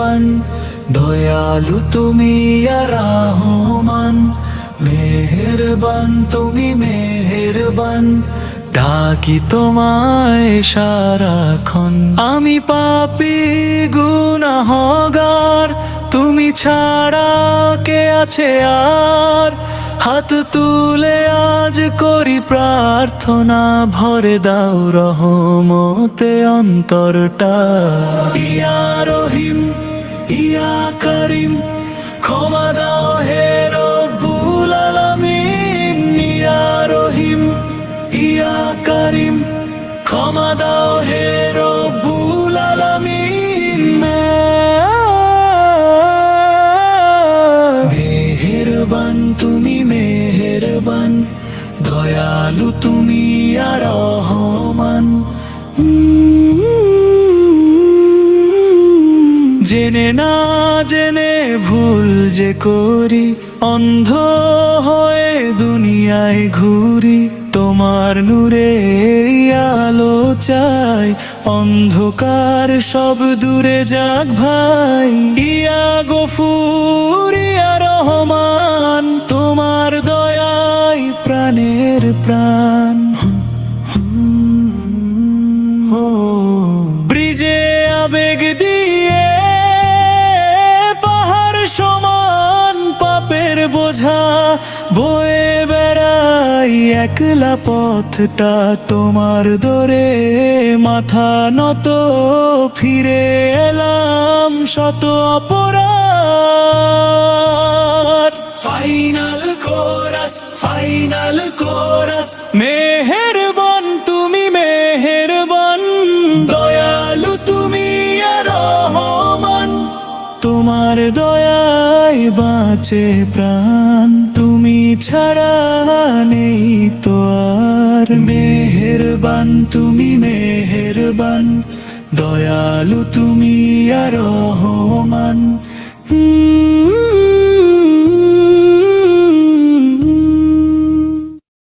মেহেরবান, দয়ালু তুমি আর রহমান। মেহেরবান তুমি মেহেরবান, ডাকি তোমায় সারাক্ষণ। আমি পাপী গুনাহগার, তুমি ছাড়া কে আছে আর? হাত তুলে আজ করি প্রার্থনা, ভরে দাও রহমতে অন্তরটা। ইয়া রহিম ইয়া করিম, ক্ষমা দাও হে রব্বুল আলামিন। ইয়া রহিম ইয়া করিম, ক্ষমা দাও হে রব্বুল আলামিন। মেহেরবান তুমি মেহেরবান, দয়ালু তুমি আর রহমান। জেনে না জেনে ভুল যে করি, অন্ধ হয়ে দুনিয়ায় ঘুরি, তোমার নূরে আলো চাই, অন্ধকার সব দূরে যাক ভাই। ইয়া গফুর ইয়া রহমান, তোমার দয়ায় প্রাণের প্রাণ। ব্রিজে আবেগ দিয়ে পাহাড় সমান পাপের বোঝা বয়ে বেড়াই, একলা পথটা তোমার দরে মাথা নত, ফিরে এলাম শত অপরাধ। ফাইনাল কোরাস ফাইনাল কোরাস, মেহেরবান তুমি মেহেরবান, দয়ালু তুমি আর রহমান। তোমার দয়ায় বাঁচে প্রাণ, তুমি ছাড়া নেই তো আর। মেহেরবান তুমি মেহেরবান, দয়ালু তুমি আর রহমান।